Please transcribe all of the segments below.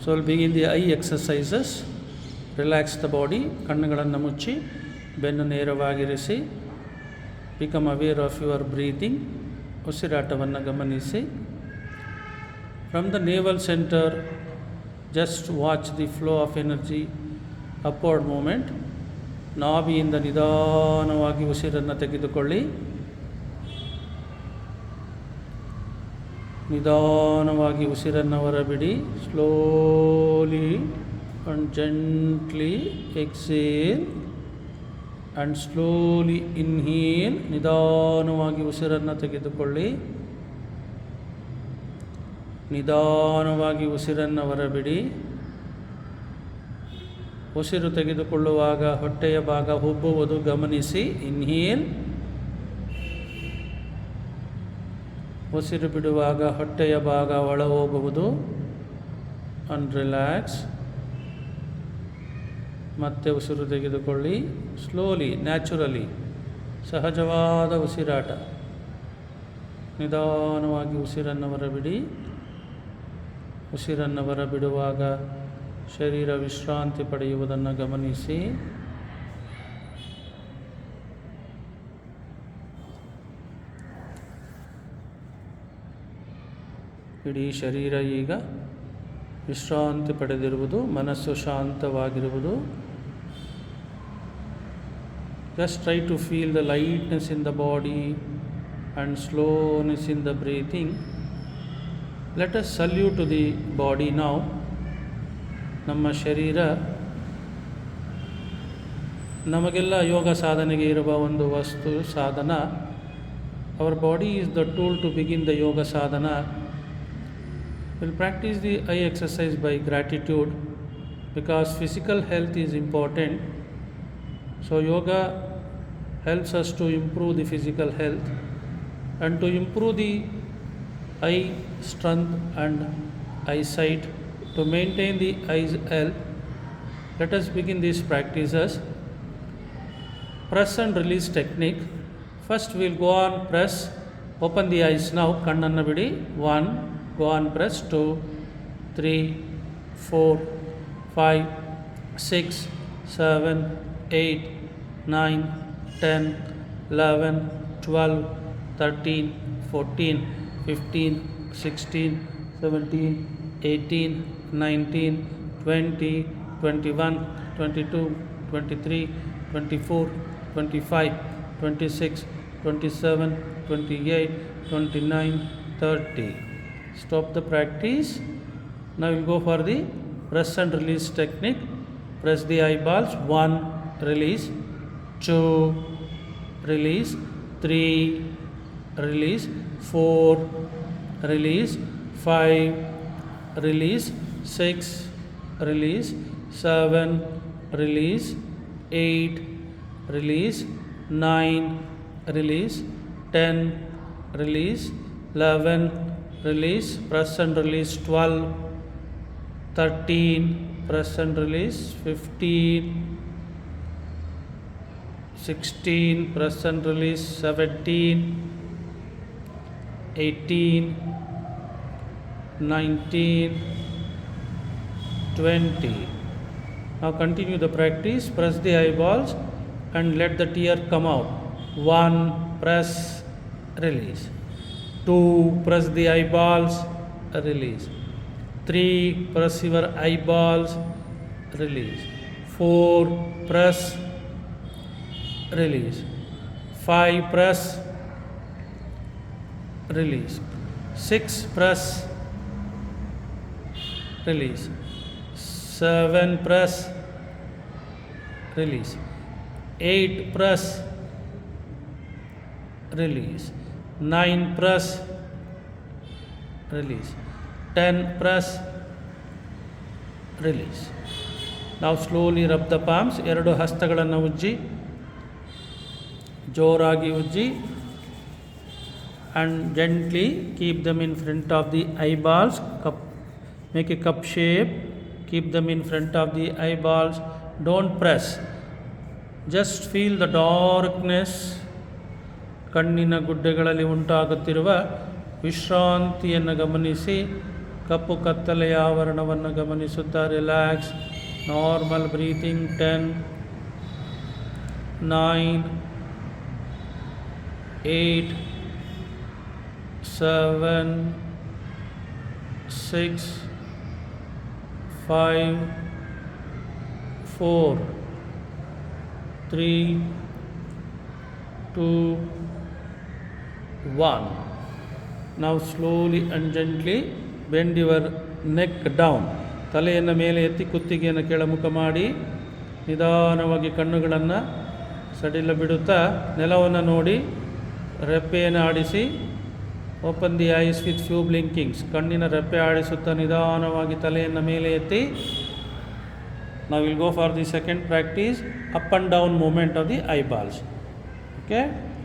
So we'll begin the eye exercises. Relax the body. ಕಣ್ಣುಗಳನ್ನು ಮುಚ್ಚಿ ಬೆನ್ನು ನೇರವಾಗಿರಿಸಿ. Become aware of your breathing. ಉಸಿರಾಟವನ್ನು ಗಮನಿಸಿ. From the navel center, just watch the flow of energy, upward movement. ನಾಭಿಯಿಂದ ನಿಧಾನವಾಗಿ ಉಸಿರನ್ನು ತೆಗೆದುಕೊಳ್ಳಿ. ನಿಧಾನವಾಗಿ ಉಸಿರನ್ನು ಹೊರಬಿಡಿ. Slowly and gently exhale and slowly inhale. ನಿಧಾನವಾಗಿ ಉಸಿರನ್ನು ತೆಗೆದುಕೊಳ್ಳಿ. ನಿಧಾನವಾಗಿ ಉಸಿರನ್ನು ಹೊರಬಿಡಿ. ಉಸಿರು ತೆಗೆದುಕೊಳ್ಳುವಾಗ ಹೊಟ್ಟೆಯ ಭಾಗ ಉಬ್ಬುವುದು ಗಮನಿಸಿ. ಇನ್ಹೇಲ್. ಉಸಿರು ಬಿಡುವಾಗ ಹೊಟ್ಟೆಯ ಭಾಗ ಒಳ ಹೋಗುವುದು. And relax. ಮತ್ತೆ ಉಸಿರು ತೆಗೆದುಕೊಳ್ಳಿ. ಸ್ಲೋಲಿ, ನ್ಯಾಚುರಲಿ, ಸಹಜವಾದ ಉಸಿರಾಟ. ನಿಧಾನವಾಗಿ ಉಸಿರನ್ನು ಹೊರಬಿಡಿ. ಉಸಿರನ್ನು ಹೊರಬಿಡುವಾಗ ಶರೀರ ವಿಶ್ರಾಂತಿ ಪಡೆಯುವುದನ್ನು ಗಮನಿಸಿ. ಇಡೀ ಶರೀರ ಈಗ ವಿಶ್ರಾಂತಿ ಪಡೆದಿರುವುದು, ಮನಸ್ಸು ಶಾಂತವಾಗಿರುವುದು. Just try to feel the lightness in the body and slowness in the breathing. Let us salute to the body now. ನಮ್ಮ ಶರೀರ ನಮಗೆಲ್ಲ ಯೋಗ ಸಾಧನೆಗೆ ಇರುವ ಒಂದು ವಸ್ತು, ಸಾಧನ. Our body is the tool to begin the yoga sadhana. We'll practice the eye exercise by gratitude because physical health is important. So yoga helps us to improve the physical health and to improve the eye strength and eyesight, to maintain the eyes health. Let us begin these practices. Press and release technique. First we'll go on press. Open the eyes now. Kannanna bidi. 1. Go on press. 2, 3, 4, 5, 6, 7, 8, 9, 10, 11, 12, 13, 14, 15, 16, 17, 18, 19, 20, 21, 22, 23, 24, 25, 26, 27, 28, 29, 30. Stop the practice. Now we'll go for the press and release technique. Press the eyeballs. 1, release. 2, release. 3, release. 4, release. 5, release. 6, release. 7, release. 8, release. 9, release. 10, release. 11, release. Press and release. 12, 13, press and release. 15, 16, press and release. 17, 18, 19, 20. Now continue the practice. Press the eyeballs and let the tear come out. 1, press, release. 2, press the eyeballs, release. 3, press your eyeballs, release. 4, press, release. 5, press, release. 6, press, release. 7, press, release. 8, press, release. 9, press, release. 10, press, release. Now slowly rub the palms. 2 ಹಸ್ತಗಳನ್ನು ಉಜ್ಜಿ, ಜೋರಾಗಿ ಉಜ್ಜಿ, and gently keep them in front of the eyeballs. Make a cup shape. Keep them in front of the eyeballs. Don't press. Just feel the darkness. ಕಣ್ಣಿನ ಗುಡ್ಡೆಗಳಲ್ಲಿ ಉಂಟಾಗುತ್ತಿರುವ ವಿಶ್ರಾಂತಿಯನ್ನು ಗಮನಿಸಿ. ಕಪ್ಪು ಕತ್ತಲೆಯ ಆವರಣವನ್ನು ಗಮನಿಸುತ್ತಾ relax. Normal breathing. 10, 9, 8, 7, 6, 5, 4, 3, 2, 1. Now slowly and gently bend your neck down. ತಲೆಯನ್ನು ಮೇಲೆ ಎತ್ತಿ ಕುತ್ತಿಗೆಯನ್ನು ಕೆಳಮುಖ ಮಾಡಿ ನಿಧಾನವಾಗಿ ಕಣ್ಣುಗಳನ್ನು ಸಡಿಲ ಬಿಡುತ್ತಾ ನೆಲವನ್ನು ನೋಡಿ ರೆಪ್ಪೆಯನ್ನು ಆಡಿಸಿ. Open the eyes with few blinkings. ಕಣ್ಣಿನ ರೆಪ್ಪೆ ಆಡಿಸುತ್ತಾ ನಿಧಾನವಾಗಿ ತಲೆಯನ್ನು ಮೇಲೆ ಎತ್ತಿ. Now we'll go for the second practice, up and down movement of the eyeballs. Okay?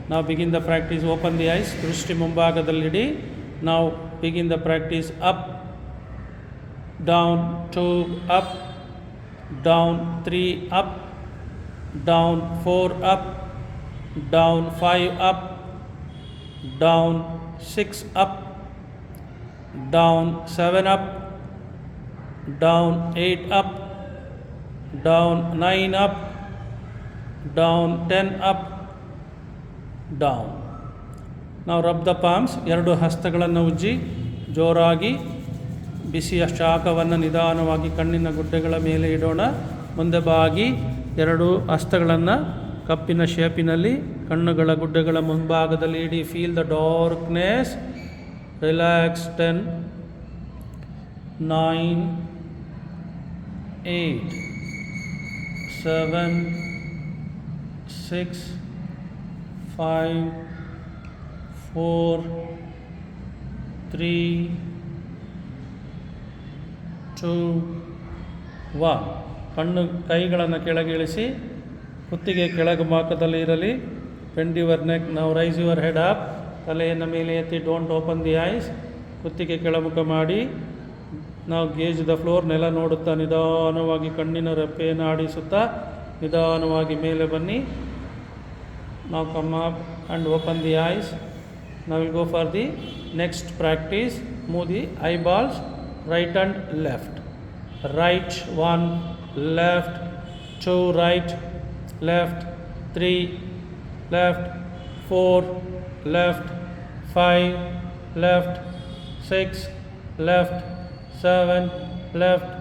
Now begin the practice. Open the eyes. ದೃಷ್ಟಿ ಮುಂಭಾಗದಲ್ಲಿಡಿ. Now begin the practice. Up, down, 2, up, down, 3, up, down, 4, up, down, 5, up, down, 6, up, down, 7, up, down, 8, up, down, 9, up, down, 10, up, down. Now rub the palms. ಎರಡು ಹಸ್ತಗಳನ್ನು ಉಜ್ಜಿ ಜೋರಾಗಿ ಬಿಸಿಯ ಶಾಖವನ್ನು ನಿಧಾನವಾಗಿ ಕಣ್ಣಿನ ಗುಡ್ಡೆಗಳ ಮೇಲೆ ಇಡೋಣ. ಮುಂದೆ ಬಾಗಿ ಎರಡು ಹಸ್ತಗಳನ್ನು ಕಪ್ಪಿನ ಶೇಪಿನಲ್ಲಿ ಕಣ್ಣುಗಳ ಗುಡ್ಡೆಗಳ ಮುಂಭಾಗದಲ್ಲಿ ಇಡಿ. Feel the darkness. ರಿಲ್ಯಾಕ್ಸ್. 10, 9, 8, 7, 6, 5, 4, 3, 2, 1. ಕೈಗಳನ್ನು ಕೆಳಗಿಳಿಸಿ ಕುತ್ತಿಗೆ ಕೆಳಗುಮಾಕದಲ್ಲಿ ಇರಲಿ. Bend your neck. ನಾವು ರೈಸ್ ಯುವರ್ ಹೆಡ್ ಅಪ್. ತಲೆಯನ್ನು ಮೇಲೆ ಎತ್ತಿ. Don't open the ice. ಕುತ್ತಿಗೆ ಕೆಳಮುಖ ಮಾಡಿ. ನಾವು ಗೇಜ್ ದ ಫ್ಲೋರ್. ನೆಲ ನೋಡುತ್ತಾ ನಿಧಾನವಾಗಿ ಕಣ್ಣಿನ ರೆಪ್ಪೆಯನ್ನು ಆಡಿಸುತ್ತಾ ನಿಧಾನವಾಗಿ ಮೇಲೆ ಬನ್ನಿ. Now come up and open the eyes. Now we'll go for the next practice. Move the eyeballs right and left. Right 1, left 2, right, left 3, left 4, left 5, left 6, left 7, left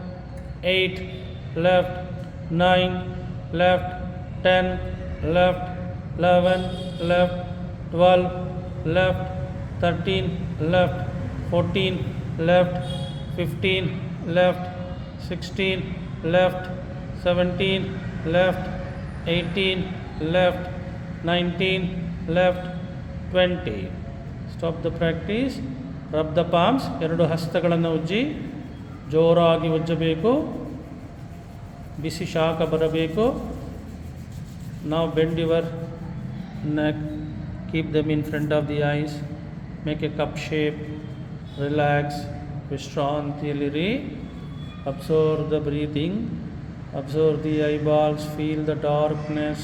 8, left 9, left 10, left 11, left 12, left 13, left 14, left 15, left 16, left 17, left 18, left 19, left 20. Stop the practice. Rub the palms. ಎರಡು ಹಸ್ತಗಳನ್ನು ಉಜ್ಜಿ ಜೋರಾಗಿ ಉಜ್ಜಬೇಕು. ಬಿಸಿ ಶಾಖ ಬರಬೇಕು. Now bend your neck. Keep them in front of the eyes. Make a cup shape. Relax. Vishrantiliri. Observe the breathing. Observe the eyeballs. Feel the darkness.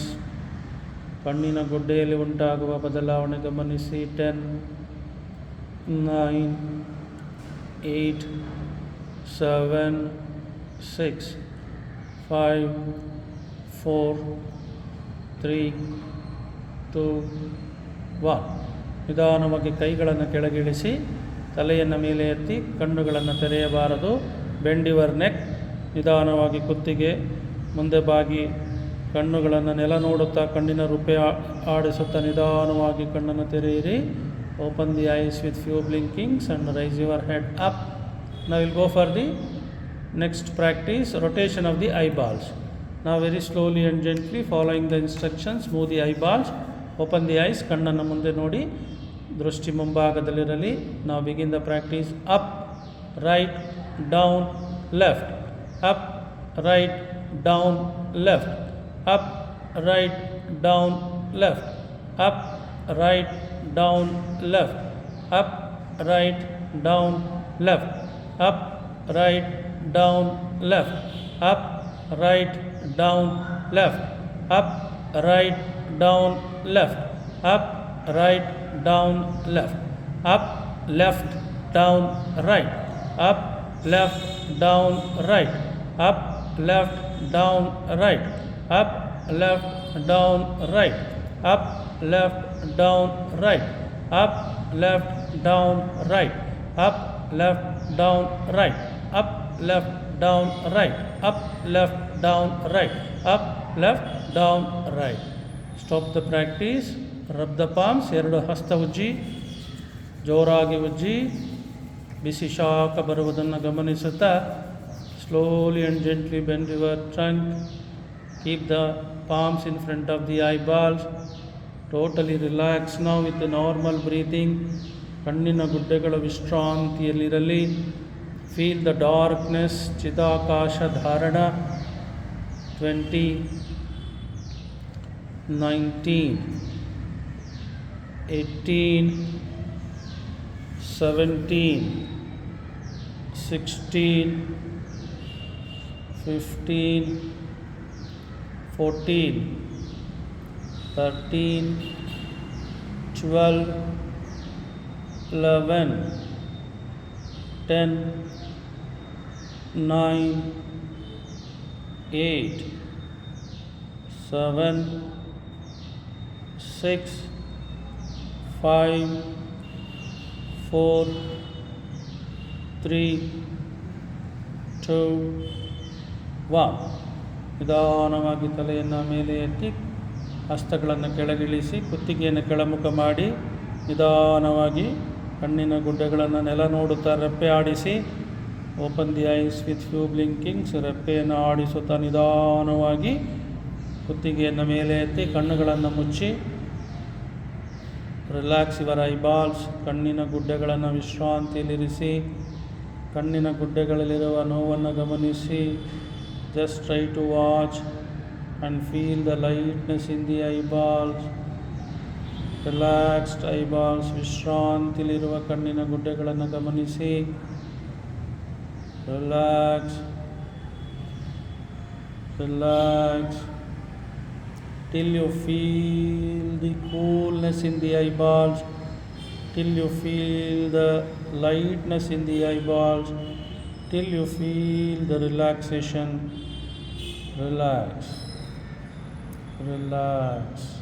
ಕಣ್ಣಿನ ಗುಡ್ಡೆಯಲ್ಲಿ ಉಂಟಾಗುವ ಬದಲಾವಣೆ ಗಮನಿಸಿ. 10, 9, 8, 7, 6, 5, 4, 3, 2, 1. ನಿಧಾನವಾಗಿ ಕೈಗಳನ್ನು ಕೆಳಗಿಳಿಸಿ. ತಲೆಯನ್ನು ಮೇಲೆ ಎತ್ತಿ. ಕಣ್ಣುಗಳನ್ನು ತೆರೆಯಬಾರದು. Bend your neck. ನಿಧಾನವಾಗಿ ಕುತ್ತಿಗೆ ಮುಂದೆ ಬಾಗಿ ಕಣ್ಣುಗಳನ್ನು ನೆಲ ನೋಡುತ್ತಾ ಕಣ್ಣಿನ ರೂಪೆ ಆಡಿಸುತ್ತಾ ನಿಧಾನವಾಗಿ ಕಣ್ಣನ್ನು ತೆರೆಯಿರಿ. Open the eyes with few blinkings and raise your head up. Now we'll go for the next practice, rotation of the eyeballs. Now very slowly and gently following the instructions, move the eyeballs. Open the eyes. ಕಣ್ಣನ್ನು ಮುಂದೆ ನೋಡಿ. ದೃಷ್ಟಿ ಮುಂಭಾಗದಲ್ಲಿರಲಿ. Now begin the practice. Up, right, down, left. Up, right, down, left. Up, right, down, left. Up, right, down, left. Up, right, down, left. Up, right, down, left. Up, right, down, left. Up, right, down, left. Up, right, down, left. Up, left, down, right. up, left, down, right, up, left, down, right, up, left, down, right, up, left, down, right, up, left, down, right, up, left, down, right, up, left, down, right, up, left, down, right, up, left, down, right. Stop the practice. Rub the palms. ಎರಡು ಹಸ್ತ ಉಜ್ಜಿ, ಜೋರಾಗಿ ಉಜ್ಜಿ, ಬಿಸಿ ಶಾಖ ಬರುವುದನ್ನು ಗಮನಿಸುತ್ತಾ slowly and gently bend your trunk. Keep the palms in front of the eyeballs. Totally relax now with the normal breathing. ಕಣ್ಣಿನ ಗುಡ್ಡೆಗಳು ವಿಶ್ರಾಂತಿಯಲ್ಲಿರಲಿ. Feel the darkness. ಚಿದಾಕಾಶ ಧಾರಣ. 20, 19, 18, 17, 16, 15, 14, 13, 12, 11, 10, 9, 8, 7, 6, 5, 4, 3, 2, 1. ನಿಧಾನವಾಗಿ ತಲೆಯನ್ನು ಮೇಲೆ ಎತ್ತಿ, ಹಸ್ತಗಳನ್ನು ಕೆಳಗಿಳಿಸಿ, ಕುತ್ತಿಗೆಯನ್ನು ಕೆಳಮುಖ ಮಾಡಿ, ನಿಧಾನವಾಗಿ ಕಣ್ಣಿನ ಗುಡ್ಡೆಗಳನ್ನು ನೆಲ ನೋಡುತ್ತಾ ರೆಪ್ಪೆ ಆಡಿಸಿ. Open the eyes with few blinkings. ರೆಪ್ಪೆಯನ್ನು ಆಡಿಸುತ್ತಾ ನಿಧಾನವಾಗಿ ಕುತ್ತಿಗೆಯನ್ನು ಮೇಲೆ ಎತ್ತಿ ಕಣ್ಣುಗಳನ್ನು ಮುಚ್ಚಿ. Relax your eyeballs. ಕಣ್ಣಿನ ಗುಡ್ಡೆಗಳನ್ನು ವಿಶ್ರಾಂತಿಯಲ್ಲಿರಿಸಿ. ಕಣ್ಣಿನ ಗುಡ್ಡೆಗಳಲ್ಲಿರುವ ನೋವನ್ನು ಗಮನಿಸಿ. Just try to watch and feel the lightness in the eyeballs. Relaxed eyeballs. ವಿಶ್ರಾಂತಿಯಲ್ಲಿರುವ ಕಣ್ಣಿನ ಗುಡ್ಡೆಗಳನ್ನು ಗಮನಿಸಿ. Relax, relax till you feel the coolness in the eyeballs, till you feel the lightness in the eyeballs, till you feel the relaxation. Relax, relax.